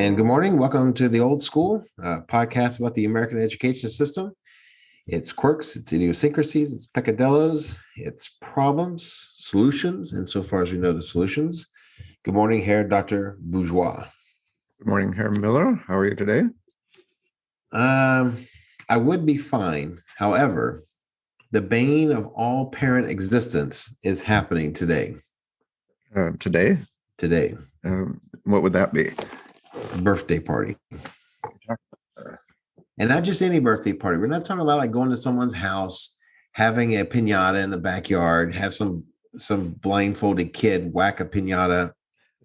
And good morning. Welcome to the Old School podcast about the American education system. Its quirks, its idiosyncrasies, its peccadillos, its problems, solutions, and so far as we know, the solutions. Good morning, Herr Dr. Bourgeois. Good morning, Herr Miller. How are you today? I would be fine. However, the bane of all parent existence is happening today. Today? Today. What would that be? Birthday party. And not just any birthday party. We're not talking about like going to someone's house, having a piñata in the backyard, have some blindfolded kid whack a piñata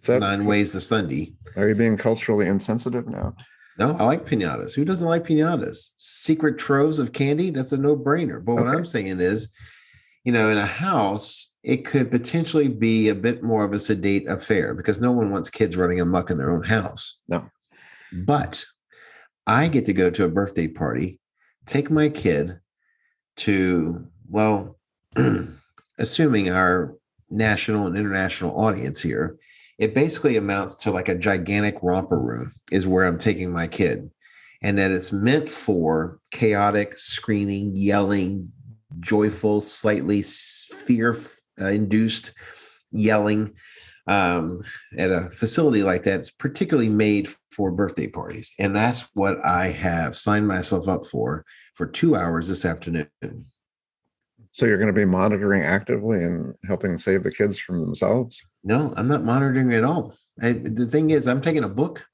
9 ways to Sunday. Are you being culturally insensitive now? No, I like piñatas. Who doesn't like piñatas? Secret troves of candy, that's a no-brainer. But what I'm saying is, in a house, it could potentially be a bit more of a sedate affair because no one wants kids running amok in their own house. No. But I get to go to a birthday party, take my kid to, assuming our national and international audience here, it basically amounts to like a gigantic romper room is where I'm taking my kid. And that it's meant for chaotic, screaming, yelling, joyful, slightly fear-induced yelling at a facility like that. It's particularly made for birthday parties. And that's what I have signed myself up for 2 hours this afternoon. So you're going to be monitoring actively and helping save the kids from themselves? No, I'm not monitoring at all. The thing is, I'm taking a book.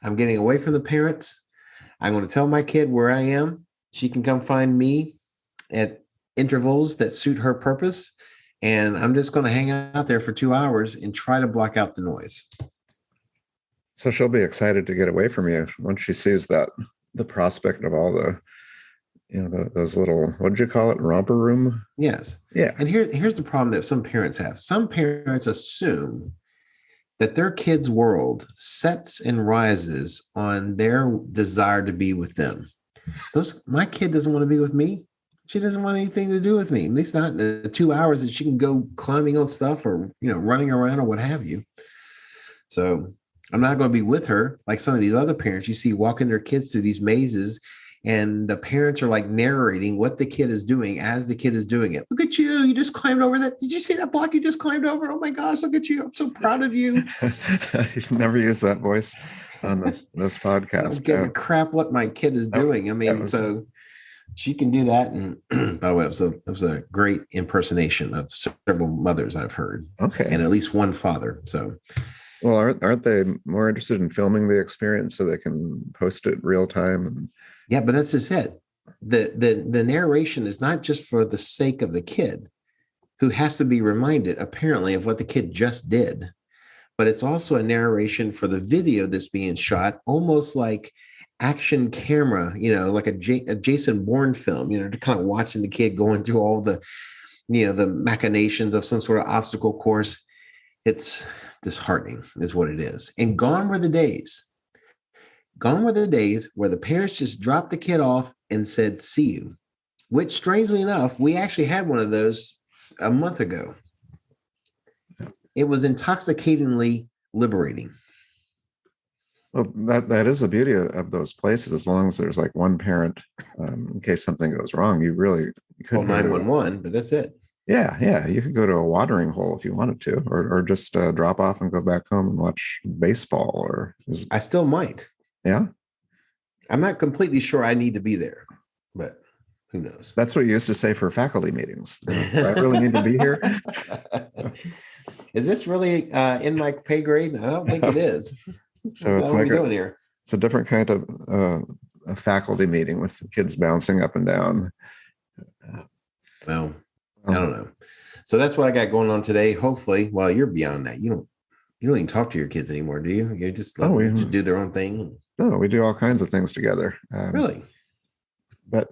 I'm getting away from the parents. I'm going to tell my kid where I am. She can come find me at intervals that suit her purpose. And I'm just going to hang out there for 2 hours and try to block out the noise. So she'll be excited to get away from you once she sees that the prospect of all the, those little, what did you call it? Romper room? Yes. Yeah. And here's the problem that some parents have. Some parents assume that their kid's world sets and rises on their desire to be with them. My kid doesn't want to be with me. She doesn't want anything to do with me, at least not in the 2 hours that she can go climbing on stuff or, running around or what have you. So I'm not going to be with her like some of these other parents you see walking their kids through these mazes. And the parents are like narrating what the kid is doing as the kid is doing it. Look at you. You just climbed over that. Did you see that block you just climbed over? Oh, my gosh. Look at you. I'm so proud of you. You've never used that voice on this podcast. I don't give a crap what my kid is doing. I mean, so she can do that. And by the way, it was a great impersonation of several mothers I've heard. Okay. And at least one father. So, well, aren't they more interested in filming the experience so they can post it real time? Yeah, but that's just it. The narration is not just for the sake of the kid who has to be reminded apparently of what the kid just did, but it's also a narration for the video that's being shot, almost like action camera, like a Jason Bourne film, to kind of watching the kid going through all the, the machinations of some sort of obstacle course. It's disheartening is what it is. And gone were the days where the parents just dropped the kid off and said, see you, which strangely enough, we actually had one of those a month ago. It was intoxicatingly liberating. Well, that is the beauty of those places. As long as there's like one parent, in case something goes wrong, you could 911, but that's it. Yeah. You could go to a watering hole if you wanted to, or just drop off and go back home and watch baseball. I still might. Yeah. I'm not completely sure I need to be there, but who knows? That's what you used to say for faculty meetings. Do I really need to be here? Is this really in my pay grade? I don't think it is. So it's like it's a different kind of a faculty meeting with kids bouncing up and down. Well, I don't know. So that's what I got going on today. Hopefully, while you're beyond that, you don't even talk to your kids anymore, do you? You just let them do their own thing. No, we do all kinds of things together. Really? But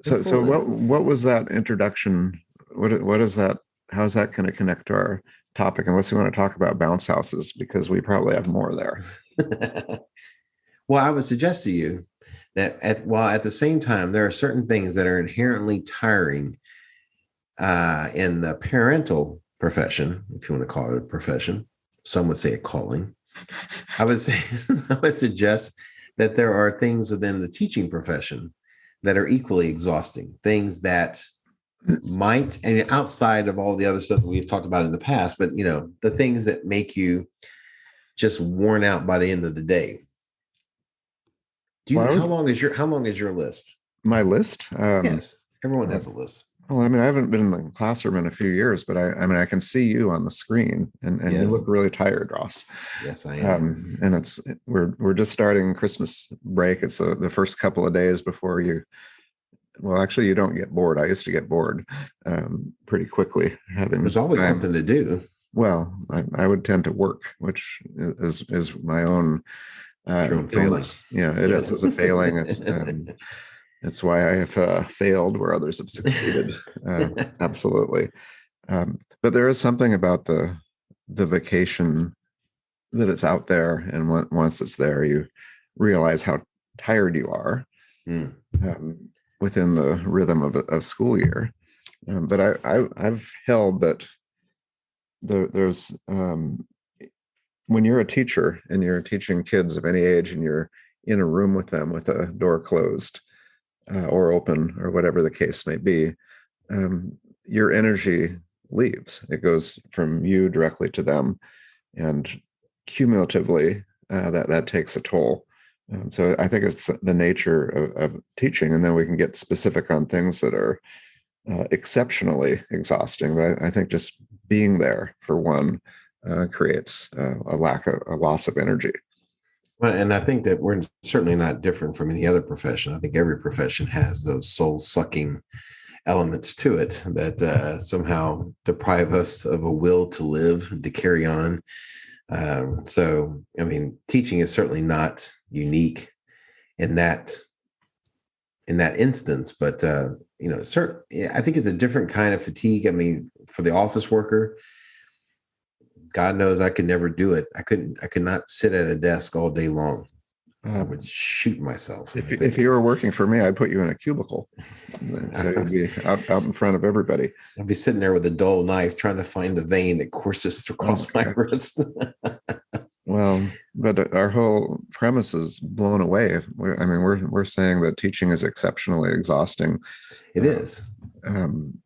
so what was that introduction? What is that? How is that going to connect to our topic? Unless you want to talk about bounce houses, because we probably have more there. Well, I would suggest to you that at the same time, there are certain things that are inherently tiring in the parental profession, if you want to call it a profession. Some would say a calling. I would say, I would suggest that there are things within the teaching profession that are equally exhausting, things that might, and outside of all the other stuff that we've talked about in the past, but the things that make you just worn out by the end of the day. Well, How long is your list? my list. Yes, everyone has a list. Well, I mean, I haven't been in the classroom in a few years, but I mean, I can see you on the screen, and Yes. you look really tired, Ross. Yes, I am. And we're just starting Christmas break. It's the first couple of days before you. Well, actually, you don't get bored. I used to get bored pretty quickly. There's always something to do. Well, I would tend to work, which is my own illness. Yeah, it is. It's a failing. It's why I have failed where others have succeeded. Absolutely. But there is something about the vacation that it's out there, and once it's there, you realize how tired you are within the rhythm of a school year. But I've held that there's when you're a teacher and you're teaching kids of any age, and you're in a room with them with a door closed or open, or whatever the case may be, your energy leaves. It goes from you directly to them, and cumulatively, that takes a toll. So I think it's the nature of teaching, and then we can get specific on things that are exceptionally exhausting. But I think just being there for one creates a loss of energy. Well, and I think that we're certainly not different from any other profession. I think every profession has those soul-sucking elements to it that somehow deprive us of a will to live, to carry on. So, I mean, teaching is certainly not unique in that instance, but I think it's a different kind of fatigue. I mean, for the office worker, God knows I could never do it. I could not sit at a desk all day long. I would shoot myself. If you were working for me, I'd put you in a cubicle. So you'd be out in front of everybody. I'd be sitting there with a dull knife trying to find the vein that courses across my wrist. Well, but our whole premise is blown away. We're saying that teaching is exceptionally exhausting. It is.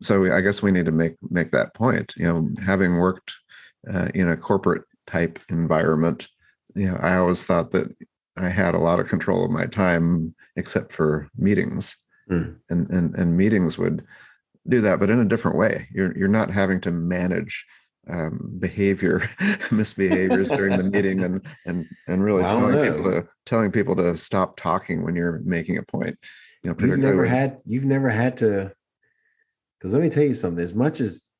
So I guess we need to make that point. Having worked in a corporate type environment, I always thought that I had a lot of control of my time, except for meetings, and meetings would do that, but in a different way. You're not having to manage misbehaviors during the meeting, and really telling people to stop talking when you're making a point. You've never had to, because let me tell you something. As much as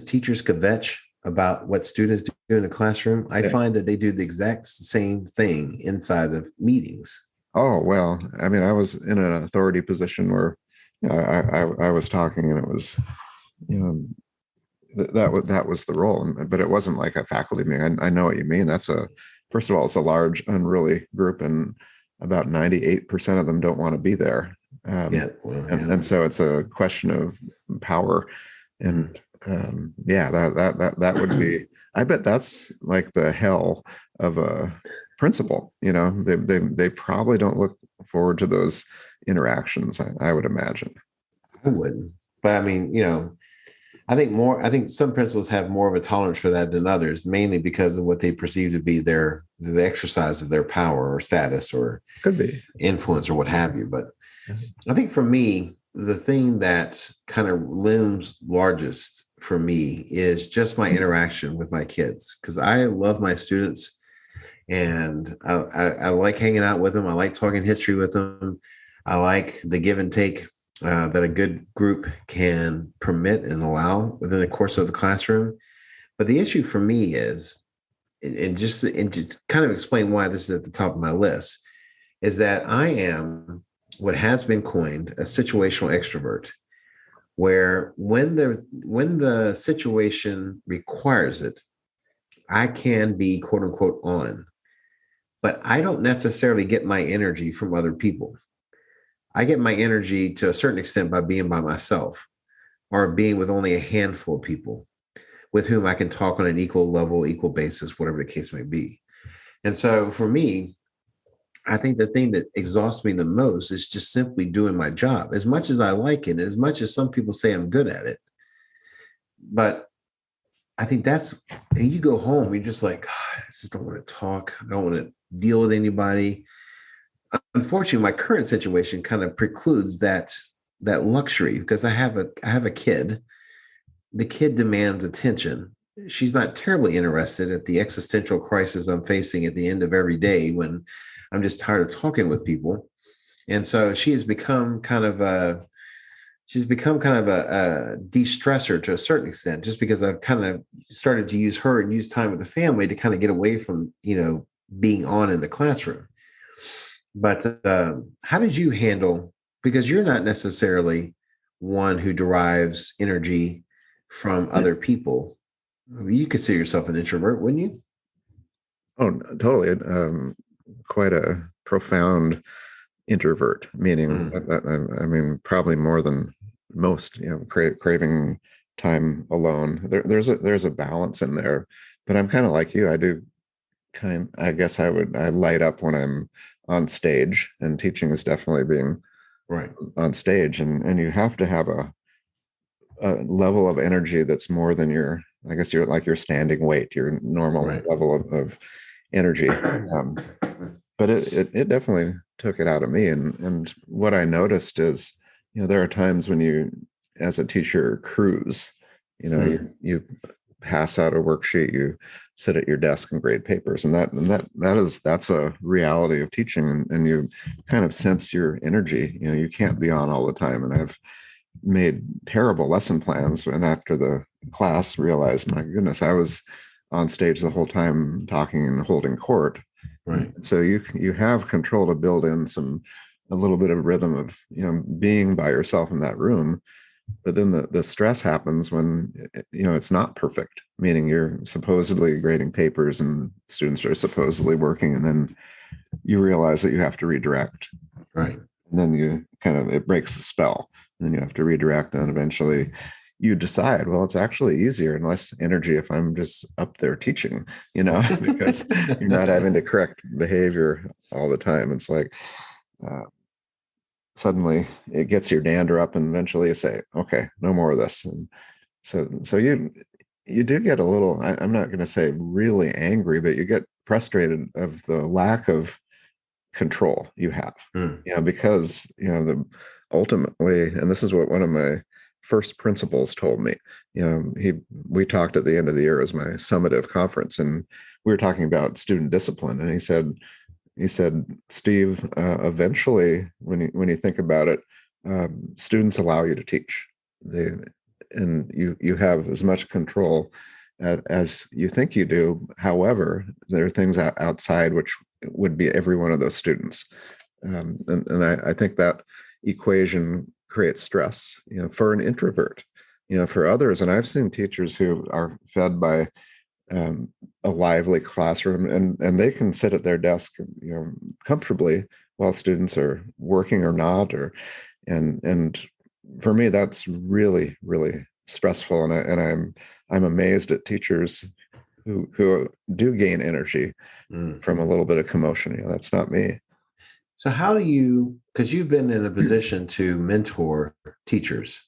teachers kvetch about what students do in the classroom, I find that they do the exact same thing inside of meetings. Oh, well, I mean, I was in an authority position where I was talking, and it was, that was the role, but it wasn't like a faculty meeting. I know what you mean. First of all, it's a large, unruly group, and about 98% of them don't want to be there. And so it's a question of power, and that would be. I bet that's like the hell of a principal. They probably don't look forward to those interactions. I would imagine. I wouldn't, but I mean, I think some principals have more of a tolerance for that than others, mainly because of what they perceive to be the exercise of their power or status or could be influence or what have you. But I think for me, the thing that kind of looms largest for me is just my interaction with my kids, because I love my students and I like hanging out with them. I like talking history with them. I like the give and take that a good group can permit and allow within the course of the classroom. But the issue for me is, and just kind of explain why this is at the top of my list, is that I am what has been coined a situational extrovert, where when the situation requires it, I can be quote unquote on, but I don't necessarily get my energy from other people. I get my energy to a certain extent by being by myself or being with only a handful of people with whom I can talk on an equal level, equal basis, whatever the case may be. And so for me, I think the thing that exhausts me the most is just simply doing my job. As much as I like it, as much as some people say I'm good at it, but I think that's, and you go home, you're just like, "God, I just don't want to talk. I don't want to deal with anybody." Unfortunately, my current situation kind of precludes that luxury because I have a kid. The kid demands attention. She's not terribly interested at the existential crisis I'm facing at the end of every day when I'm just tired of talking with people. And so she's become kind of a de-stressor to a certain extent, just because I've kind of started to use her and use time with the family to kind of get away from, being on in the classroom. But how did you handle, because you're not necessarily one who derives energy from other people. You consider yourself an introvert, wouldn't you? Oh, totally. Quite a profound introvert, meaning, I mean, probably more than most, craving time alone. There's a balance in there, but I'm kind of like you. I guess I light up when I'm on stage, and teaching is definitely being right on stage, and you have to have a level of energy that's more than I guess your standing weight, your normal right level of energy. But it definitely took it out of me. And what I noticed is, there are times when you, as a teacher, cruise, you pass out a worksheet, you sit at your desk and grade papers, and that's a reality of teaching, and you kind of sense your energy. You can't be on all the time. And I've made terrible lesson plans, and after the class realized, my goodness, I was on stage the whole time talking and holding court. right So you have control to build in a little bit of rhythm of being by yourself in that room. But then the stress happens when it's not perfect, meaning you're supposedly grading papers and students are supposedly working, and then you realize that you have to redirect. right And then it breaks the spell, and then you have to redirect, and eventually you decide, well, it's actually easier and less energy if I'm just up there teaching, because you're not having to correct behavior all the time. It's like suddenly it gets your dander up, and eventually you say, okay, no more of this. And so you do get a little, I'm not going to say really angry, but you get frustrated of the lack of control you have, because ultimately, and this is what one of my first principals told me. We talked at the end of the year as my summative conference, and we were talking about student discipline, and he said, Steve, eventually, when you think about it, students allow you to teach. And you have as much control as you think you do. However, there are things outside which would be every one of those students. And I think that equation creates stress, for an introvert, for others. And I've seen teachers who are fed by a lively classroom, and they can sit at their desk, comfortably while students are working or not, and for me, that's really, really stressful. And I'm amazed at teachers who do gain energy from a little bit of commotion. That's not me. So how do you, because you've been in a position to mentor teachers,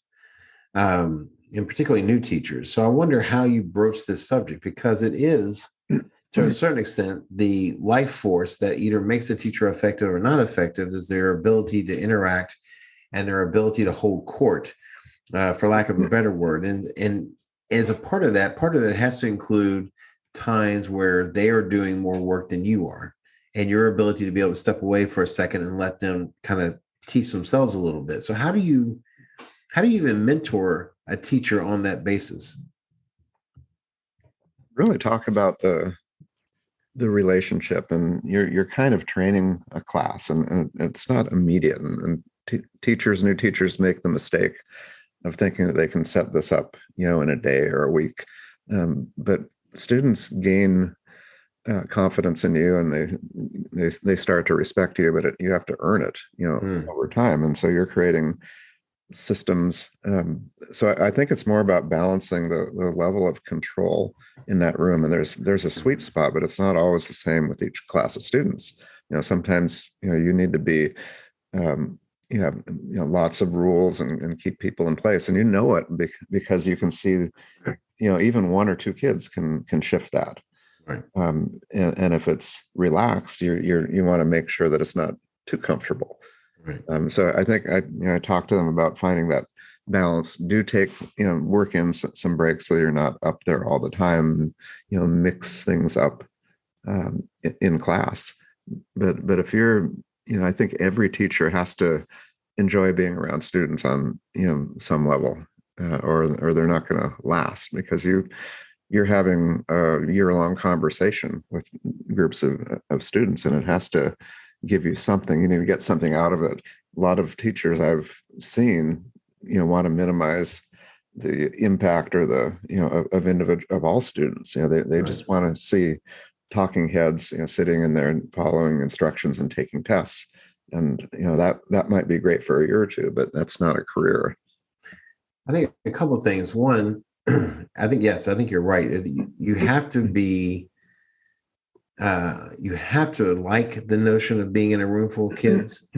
and particularly new teachers. So I wonder how you broach this subject, because it is, to a certain extent, the life force that either makes a teacher effective or not effective is their ability to interact and their ability to hold court, for lack of a better word. And as a part of that has to include times where they are doing more work than you are, and your ability to be able to step away for a second and let them kind of teach themselves a little bit. So how do you even mentor a teacher on that basis? Really talk about the relationship, and you're kind of training a class, and it's not immediate. And new teachers make the mistake of thinking that they can set this up, in a day or a week. But students gain confidence in you, and they start to respect you, but you have to earn it, over time. And so you're creating systems. So I think it's more about balancing the level of control in that room. And there's a sweet spot, but it's not always the same with each class of students. Sometimes, you need to be, you have, lots of rules and keep people in place. And it because you can see, even one or two kids can shift that. Right. And if it's relaxed, you want to make sure that it's not too comfortable. Right. So I think I talked to them about finding that balance. Do take, work in some breaks so you're not up there all the time, mix things up in class. But if you're, I think every teacher has to enjoy being around students on, some level, or they're not going to last, because you're having a year-long conversation with groups of students, and it has to give you something. You need to get something out of it. A lot of teachers I've seen, want to minimize the impact or the, of all students. They Right. just want to see talking heads, sitting in there and following instructions and taking tests. And, that might be great for a year or two, but that's not a career. I think a couple of things. One, I think you're right. You have to be, you have to like the notion of being in a room full of kids.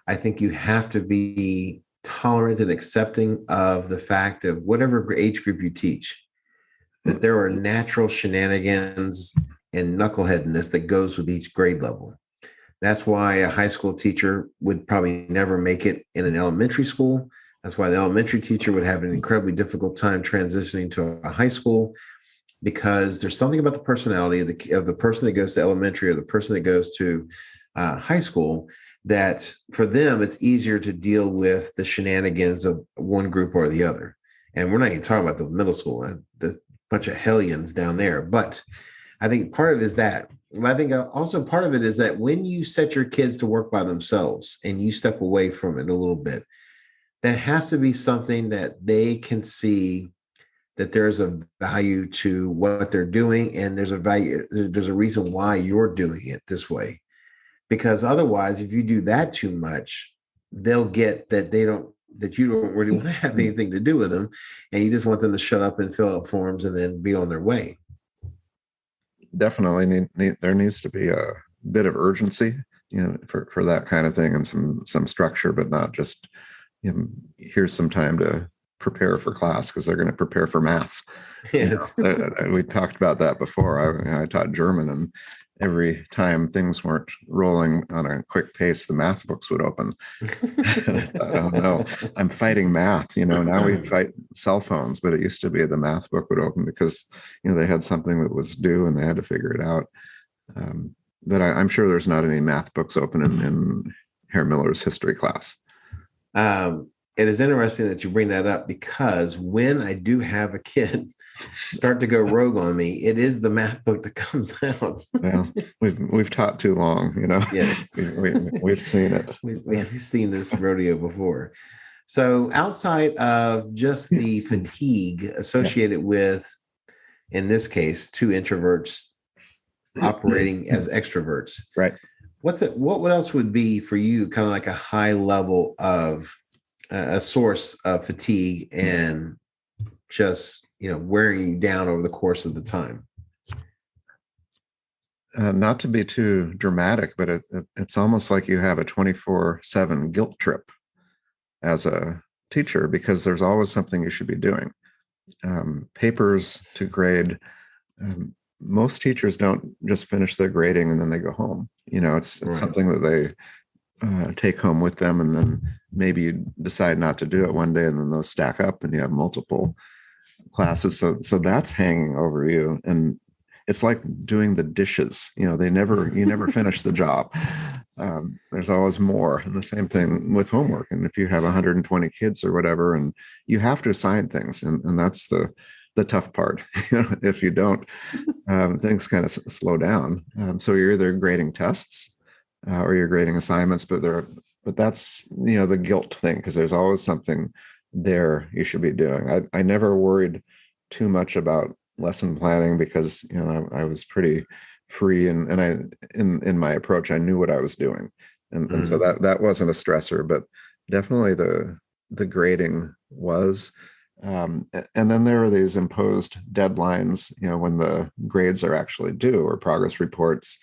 I think you have to be tolerant and accepting of the fact of whatever age group you teach, that there are natural shenanigans and knuckleheadedness that goes with each grade level. That's why a high school teacher would probably never make it in an elementary school. That's why the elementary teacher would have an incredibly difficult time transitioning to a high school, because there's something about the personality of the person that goes to elementary or the person that goes to high school, that for them, it's easier to deal with the shenanigans of one group or the other. And we're not even talking about the middle school, the bunch of hellions down there. But I think part of it is that. I think also part of it is that when you set your kids to work by themselves and you step away from it a little bit, that has to be something that they can see that there's a value to what they're doing, and there's a reason why you're doing it this way. Because otherwise, if you do that too much, they'll get that you don't really want to have anything to do with them, and you just want them to shut up and fill out forms and then be on their way. Definitely there needs to be a bit of urgency, for that kind of thing, and some structure, but not just, here's some time to prepare for class, because they're going to prepare for math. Yes. We talked about that before. I taught German, and every time things weren't rolling on a quick pace, the math books would open. I don't know. I'm fighting math. Now we fight cell phones, but it used to be the math book would open because, they had something that was due and they had to figure it out. But I'm sure there's not any math books open in Herr Miller's history class. It is interesting that you bring that up, because when I do have a kid start to go rogue on me, it is the math book that comes out. Well, we've taught too long, Yes, we've seen it. We've seen this rodeo before. So outside of just the fatigue associated with, in this case, two introverts operating as extroverts, right? What else would be for you kind of like a high level of a source of fatigue and just, wearing you down over the course of the time? Not to be too dramatic, but it's almost like you have a 24/7 guilt trip as a teacher, because there's always something you should be doing. Papers to grade. Most teachers don't just finish their grading and then they go home. It's right. Something that they take home with them, and then maybe you decide not to do it one day, and then those stack up and you have multiple classes. So that's hanging over you, and it's like doing the dishes. You never finish the job. There's always more. And the same thing with homework. And if you have 120 kids or whatever, and you have to assign things, and that's the tough part. If you don't, things kind of slow down. So you're either grading tests or you're grading assignments, but that's, the guilt thing, because there's always something there you should be doing. I never worried too much about lesson planning, because, I was pretty free, and I, in my approach, I knew what I was doing. And so that wasn't a stressor, but definitely the the grading was. And then there are these imposed deadlines, when the grades are actually due, or progress reports.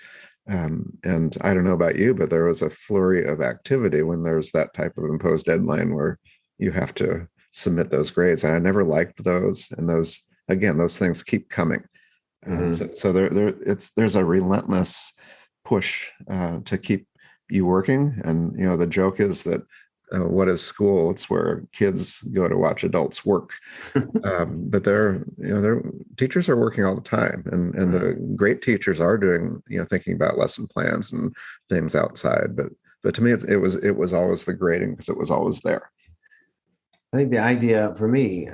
And I don't know about you, but there was a flurry of activity when there's that type of imposed deadline where you have to submit those grades. And I never liked those. And those things keep coming. So there's a relentless push to keep you working. And, the joke is that what is school? It's where kids go to watch adults work. But their teachers are working all the time, and the great teachers are doing, thinking about lesson plans and things outside. But to me, it was always the grading, because it was always there. I think the idea for me,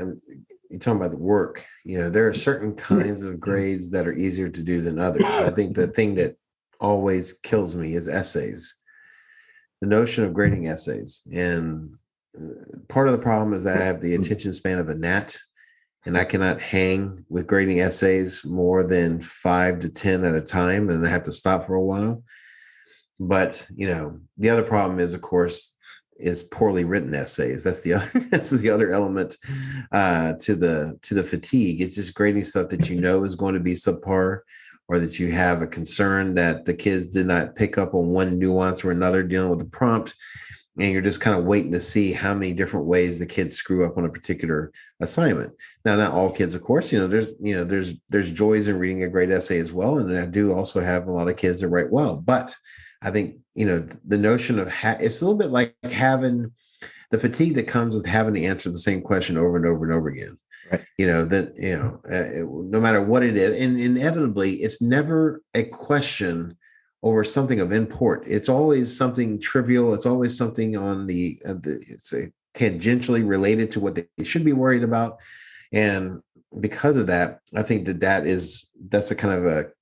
you're talking about the work, there are certain kinds of grades that are easier to do than others. I think the thing that always kills me is essays. The notion of grading essays. And part of the problem is that I have the attention span of a gnat, and I cannot hang with grading essays more than 5 to 10 at a time, and I have to stop for a while. But, the other problem is, of course, is poorly written essays. That's the other element to the fatigue. It's just grading stuff that is going to be subpar, or that you have a concern that the kids did not pick up on one nuance or another dealing with the prompt. And you're just kind of waiting to see how many different ways the kids screw up on a particular assignment. Now, not all kids, of course, there's joys in reading a great essay as well. And I do also have a lot of kids that write well, but I think, the notion of it's a little bit like having the fatigue that comes with having to answer the same question over and over and over again. Right. No matter what it is, and inevitably, it's never a question over something of import. It's always something trivial. It's always something on it's tangentially related to what they should be worried about. And because of that, I think that's a kind of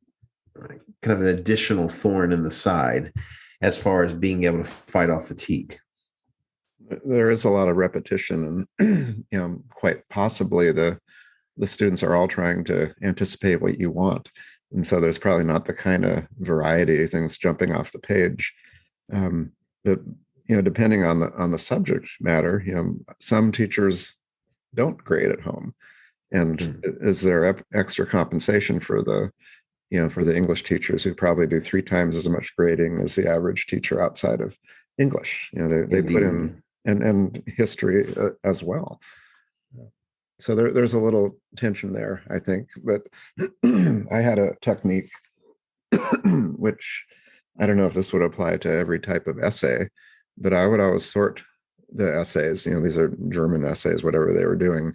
an additional thorn in the side as far as being able to fight off fatigue. There is a lot of repetition, and quite possibly the students are all trying to anticipate what you want, and so there's probably not the kind of variety of things jumping off the page. But depending on the subject matter, some teachers don't grade at home, and is there extra compensation for the English teachers who probably do 3 times as much grading as the average teacher outside of English? They put in and history as well. So there's a little tension there, I think. But I had a technique, which I don't know if this would apply to every type of essay, but I would always sort the essays. These are German essays, whatever they were doing,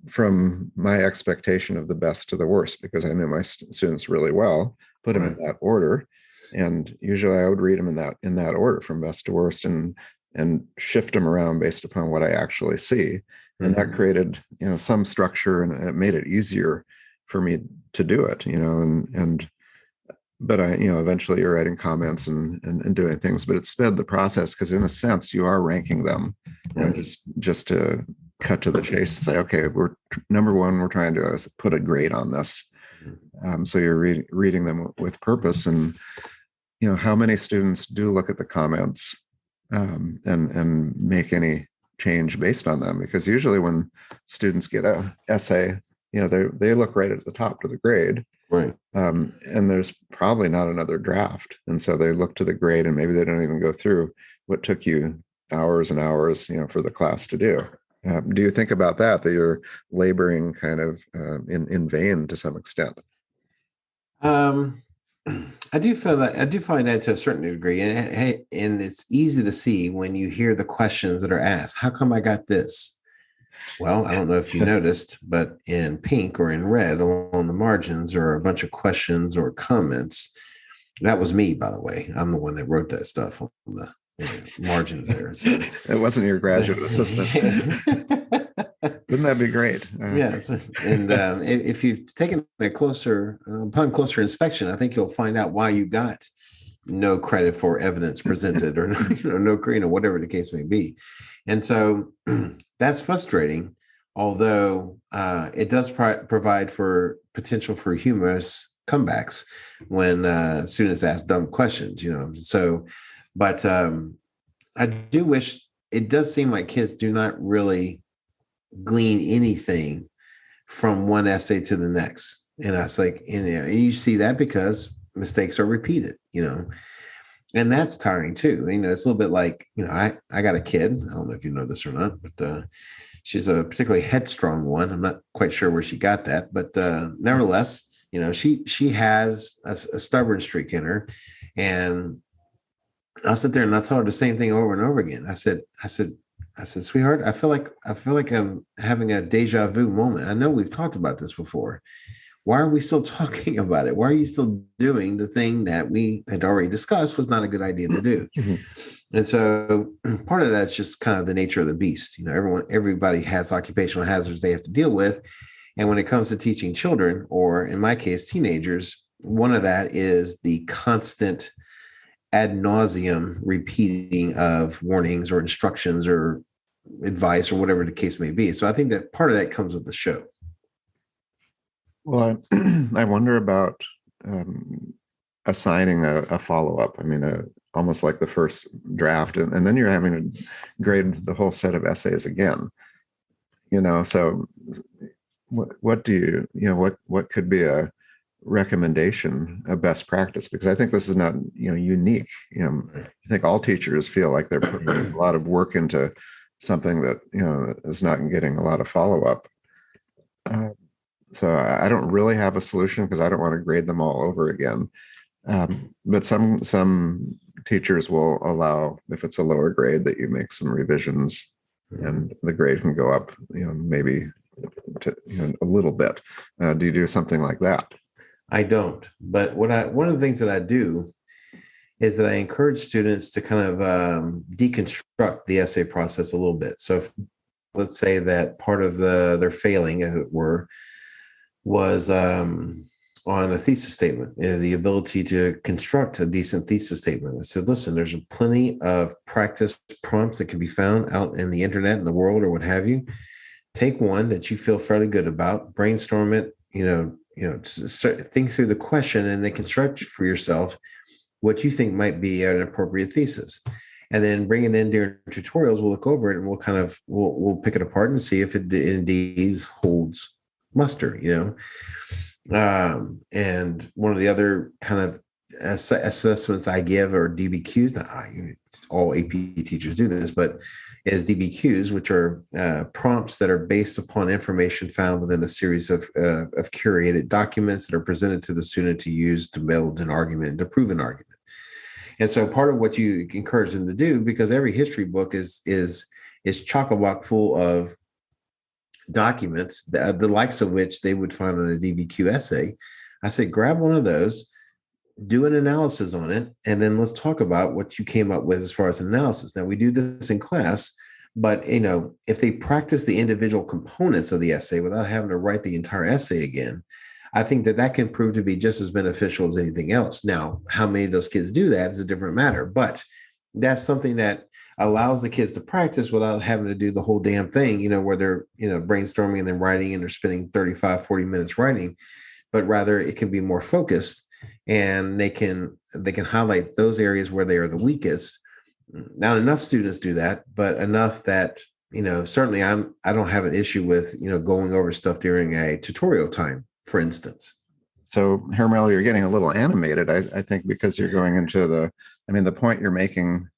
from my expectation of the best to the worst, because I knew my students really well, put them in that order. And usually I would read them in that order, from best to worst, and shift them around based upon what I actually see. And that created, some structure, and it made it easier for me to do it, but I, eventually you're writing comments and doing things, but it sped the process, because in a sense you are ranking them, just to cut to the chase and say, okay, number one, we're trying to put a grade on this. So you're reading them with purpose. And, how many students do look at the comments and make any change based on them? Because usually when students get an essay, they look right at the top to the grade. Right. And there's probably not another draft. And so they look to the grade, and maybe they don't even go through what took you hours and hours, for the class to do. Do you think about that you're laboring kind of in vain to some extent? I do find that to a certain degree, and it's easy to see when you hear the questions that are asked. How come I got this? Well, I don't know if you noticed, but in pink or in red along the margins are a bunch of questions or comments. That was me, by the way. I'm the one that wrote that stuff on the margins there. So, it wasn't your graduate assistant. Wouldn't that be great? Yes. And if you've taken upon closer inspection, I think you'll find out why you got no credit for evidence presented, or no, whatever the case may be. And so that's frustrating, although it does provide for potential for humorous comebacks when students ask dumb questions, So, but I do wish it does seem like kids do not really glean anything from one essay to the next. And I was like, and you see that because mistakes are repeated, and that's tiring too. It's a little bit like, I got a kid. I don't know if you know this or not, but she's a particularly headstrong one. I'm not quite sure where she got that, but nevertheless, she has a stubborn streak in her. And I'll sit there and I'll tell her the same thing over and over again. I said, sweetheart, I feel like I'm having a deja vu moment. I know we've talked about this before. Why are we still talking about it? Why are you still doing the thing that we had already discussed was not a good idea to do? And so part of that's just kind of the nature of the beast. Everybody has occupational hazards they have to deal with. And when it comes to teaching children, or in my case, teenagers, one of that is the constant ad nauseum repeating of warnings or instructions or advice or whatever the case may be. So I think that part of that comes with the show. Well, I wonder about assigning a follow-up. I mean, almost like the first draft, and then you're having to grade the whole set of essays again. So what do what could be a recommendation, a best practice? Because I think this is not unique. I think all teachers feel like they're putting a lot of work into something that is not getting a lot of follow-up. So I don't really have a solution because I don't want to grade them all over again. But some teachers will allow, if it's a lower grade, that you make some revisions and the grade can go up, maybe to, a little bit. Do you do something like that? I don't. But one of the things that I do is that I encourage students to kind of deconstruct the essay process a little bit. So let's say that part of their failing, as it were, was on a thesis statement, the ability to construct a decent thesis statement. I said, listen, there's plenty of practice prompts that can be found out in the internet, in the world, or what have you. Take one that you feel fairly good about, brainstorm it, think through the question, and then construct for yourself what you think might be an appropriate thesis. And then bring it in during tutorials. We'll look over it and we'll pick it apart and see if it indeed holds muster, and one of the other kind of assessments I give are DBQs. All AP teachers do this, but is DBQs, which are prompts that are based upon information found within a series of curated documents that are presented to the student to use to build an argument, to prove an argument. And so part of what you encourage them to do, because every history book is chock-a-block full of documents, the likes of which they would find on a DBQ essay. I said, grab one of those, do an analysis on it, and then let's talk about what you came up with as far as analysis. Now, we do this in class, but if they practice the individual components of the essay without having to write the entire essay again, I think that can prove to be just as beneficial as anything else. Now, how many of those kids do that is a different matter, but that's something that allows the kids to practice without having to do the whole damn thing, where they're, brainstorming and then writing and they're spending 35, 40 minutes writing, but rather it can be more focused and they can highlight those areas where they are the weakest. Not enough students do that, but enough that, certainly I don't have an issue with, going over stuff during a tutorial time, for instance. So, Hermel, you're getting a little animated, I think, because you're going into the point you're making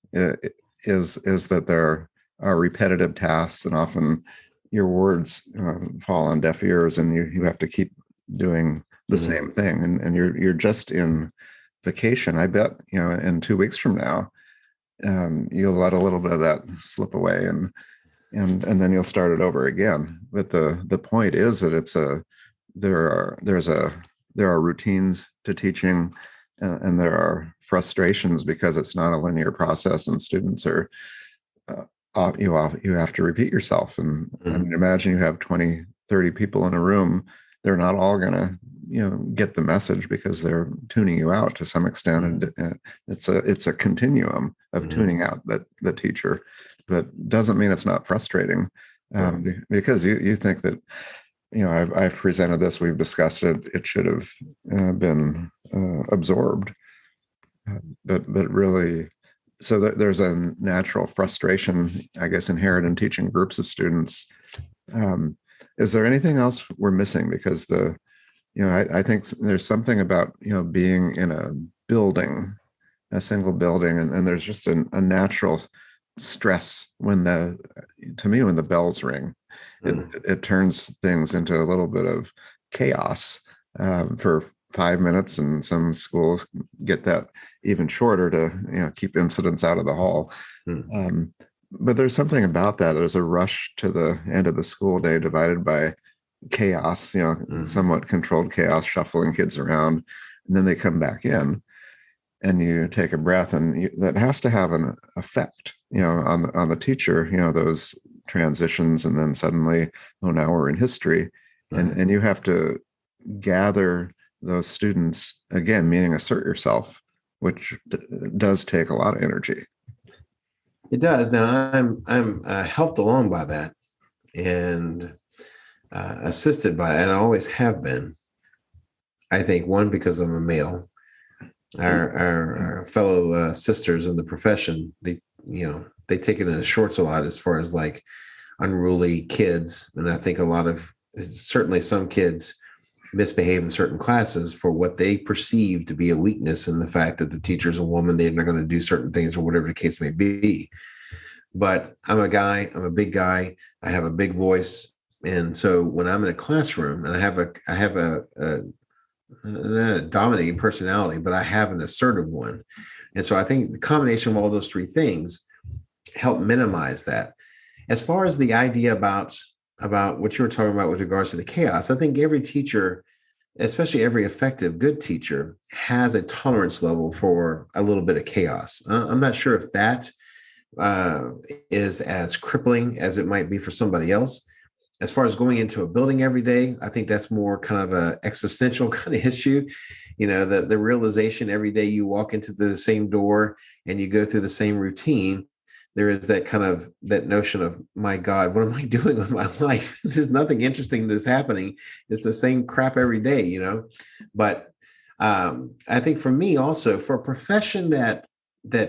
is that there are repetitive tasks, and often your words fall on deaf ears, and you have to keep doing the same thing, and you're just in vacation. I bet in 2 weeks from now, you'll let a little bit of that slip away, and then you'll start it over again. But the point is that there are routines to teaching, and there are frustrations because it's not a linear process, and students are you have to repeat yourself. And I mean, imagine you have 20, 30 people in a room. They're not all going to get the message because they're tuning you out to some extent, and it's a continuum of tuning out the teacher, but doesn't mean it's not frustrating, because you think that I've presented this, we've discussed it, it should have been absorbed, but really so there's a natural frustration, I guess, inherent in teaching groups of students. Is there anything else we're missing? Because I think there's something about, being in a building, a single building, and there's just a natural stress when the bells ring. It turns things into a little bit of chaos for 5 minutes, and some schools get that even shorter to keep incidents out of the hall. But there's something about that. There's a rush to the end of the school day divided by chaos, somewhat controlled chaos, shuffling kids around, and then they come back in, and you take a breath, and that has to have an effect, on the teacher. Those transitions, and then suddenly, now we're in history, and you have to gather those students again, meaning assert yourself, which does take a lot of energy. It does. Now I'm helped along by that, and assisted by it, and I always have been. I think one, because I'm a male. Our fellow sisters in the profession, they take it in the shorts a lot as far as like unruly kids, and I think certainly some kids misbehave in certain classes for what they perceive to be a weakness in the fact that the teacher's a woman, they're not going to do certain things or whatever the case may be. But I'm a guy, I'm a big guy, I have a big voice. And so when I'm in a classroom and I have a dominating personality, but I have an assertive one. And so I think the combination of all those three things help minimize that. As far as the idea about what you were talking about with regards to the chaos, I think every teacher, especially every effective good teacher, has a tolerance level for a little bit of chaos. I'm not sure if that is as crippling as it might be for somebody else. As far as going into a building every day, I think that's more kind of an existential kind of issue. The realization every day you walk into the same door and you go through the same routine, there is that notion of, my God, what am I doing with my life? There's nothing interesting that's happening. It's the same crap every day, But I think for me also, for a profession that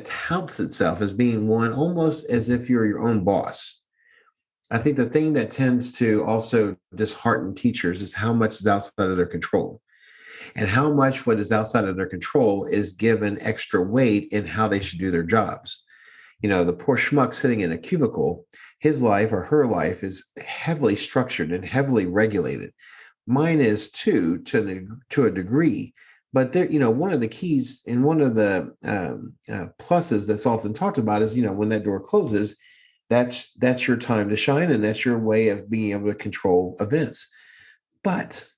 touts itself as being one almost as if you're your own boss, I think the thing that tends to also dishearten teachers is how much is outside of their control, and how much what is outside of their control is given extra weight in how they should do their jobs. The poor schmuck sitting in a cubicle, his life or her life is heavily structured and heavily regulated. Mine is too, to a degree. But there, one of the keys and one of the pluses that's often talked about is, when that door closes, that's your time to shine, and that's your way of being able to control events. But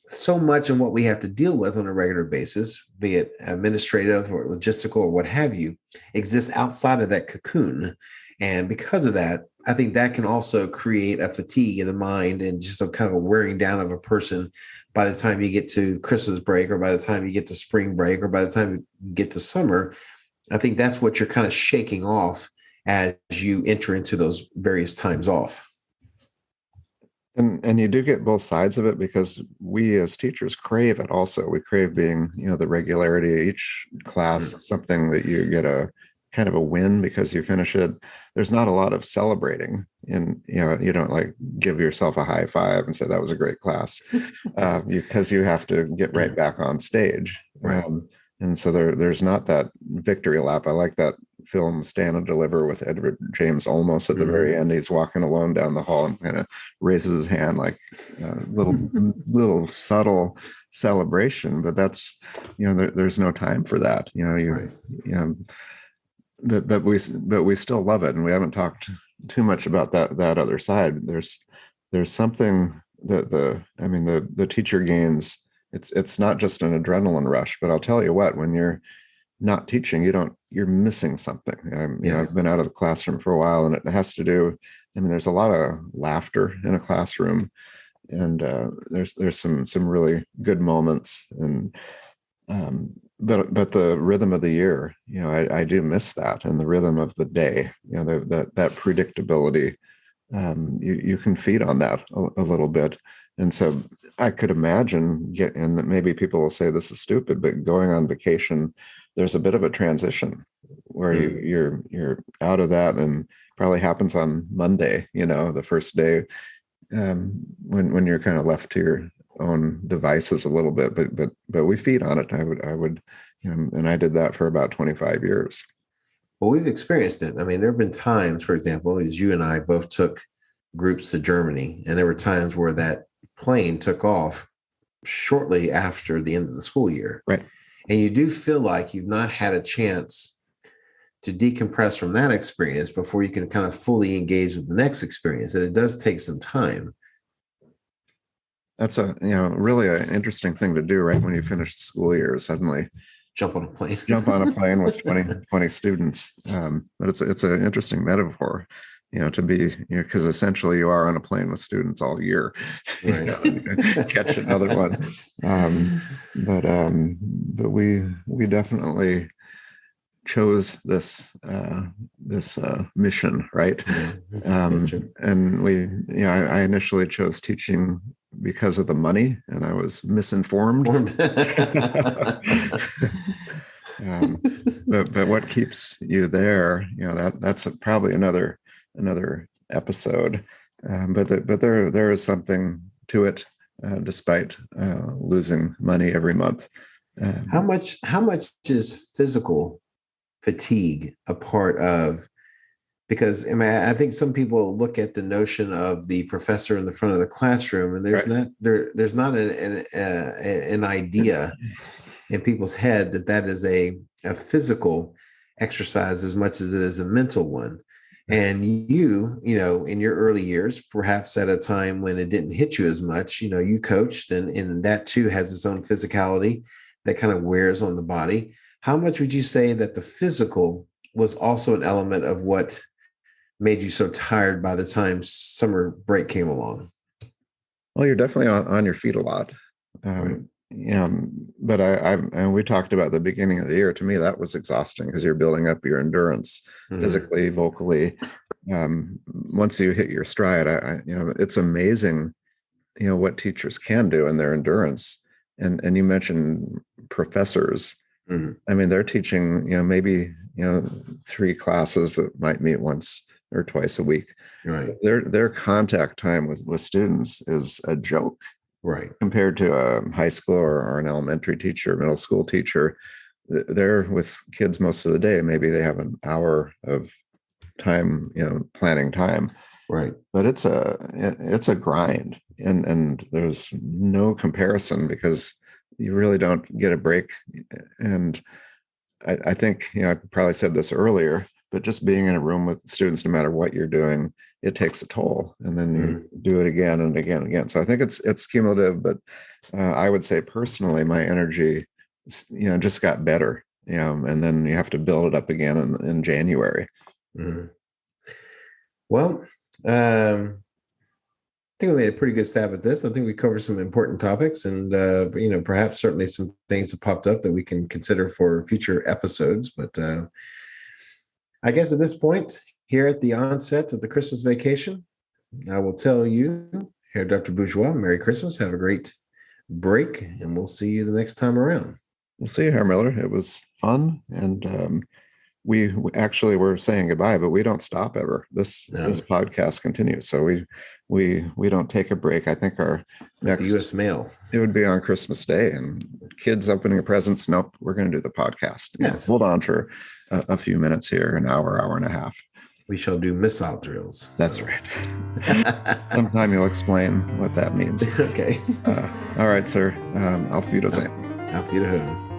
so much of what we have to deal with on a regular basis, be it administrative or logistical or what have you, exists outside of that cocoon. And because of that, I think that can also create a fatigue in the mind and just a kind of a wearing down of a person by the time you get to Christmas break, or by the time you get to spring break, or by the time you get to summer. I think that's what you're kind of shaking off as you enter into those various times off. And you do get both sides of it, because we as teachers crave it also. We crave being, the regularity of each class, something that you get a kind of a win because you finish it. There's not a lot of celebrating, and you don't like give yourself a high five and say that was a great class, because you have to get right back on stage. Right. And so there's not that victory lap. I like that film Stand and Deliver with Edward James Olmos at the very end. He's walking alone down the hall and kind of raises his hand like a little subtle celebration. But that's, there's no time for that. But we still love it, and we haven't talked too much about that other side. There's something that the teacher gains. It's not just an adrenaline rush, but I'll tell you what, when you're not teaching, you're missing something. I've been out of the classroom for a while, and it has to do, there's a lot of laughter in a classroom, and there's some really good moments, and but the rhythm of the year, I do miss that, and the rhythm of the day, that predictability, you can feed on that a little bit. And so I could imagine, and maybe people will say this is stupid, but going on vacation, there's a bit of a transition. where you're out of that, and probably happens on Monday, the first day, when you're kind of left to your own devices a little bit, but we feed on it. I would, and I did that for about 25 years. Well, we've experienced it. I mean, there have been times, for example, as you and I both took groups to Germany, and there were times where that plane took off shortly after the end of the school year. Right. And you do feel like you've not had a chance to decompress from that experience before you can kind of fully engage with the next experience. That it does take some time. That's a really an interesting thing to do right when you finish the school year. Suddenly jump on a plane with 20 students. But it's an interesting metaphor, to be, because essentially you are on a plane with students all year. Right. Catch another one. But we definitely chose this mission, right? Yeah, and I initially chose teaching because of the money, and I was misinformed. But what keeps you there? That's probably another episode. But there is something to it, despite losing money every month. How much is physical fatigue a part of? Because I think some people look at the notion of the professor in the front of the classroom, and there's not an idea in people's head that is a physical exercise as much as it is a mental one. And you in your early years, perhaps at a time when it didn't hit you as much, you coached, and that too has its own physicality that kind of wears on the body. How much would you say that the physical was also an element of what made you so tired by the time summer break came along? Well, you're definitely on your feet a lot. Right. But and we talked about the beginning of the year. To me, that was exhausting because you're building up your endurance physically, vocally. Once you hit your stride, it's amazing, what teachers can do in their endurance. And you mentioned professors. Mm-hmm. I mean, they're teaching, maybe 3 classes that might meet once or twice a week. Right. Their contact time with students is a joke. Right. Compared to a high school or an elementary teacher, middle school teacher. They're with kids most of the day. Maybe they have an hour of time, planning time. Right. But it's a grind, and there's no comparison because you really don't get a break. And I think, I probably said this earlier, but just being in a room with students, no matter what you're doing, it takes a toll, and then you do it again and again and again. So I think it's cumulative, but I would say personally, my energy, just got better, and then you have to build it up again in January. Mm-hmm. Well, I think we made a pretty good stab at this. I think we covered some important topics, and perhaps certainly some things have popped up that we can consider for future episodes. But I guess at this point, here at the onset of the Christmas vacation, I will tell you, here, Dr. Bourgeois, Merry Christmas. Have a great break, and we'll see you the next time around. We'll see you, Herr Miller. It was fun, and we actually were saying goodbye, but we don't stop ever. This podcast continues, so we don't take a break. I think our next the U.S. mail, it would be on Christmas Day, and kids opening presents. Nope, we're going to do the podcast. Yes, hold on for a few minutes here, an hour and a half. We shall do missile drills. That's right. Sometime you'll explain what that means. Okay. All right, sir. Auf Wiedersehen. Auf Wiederhören.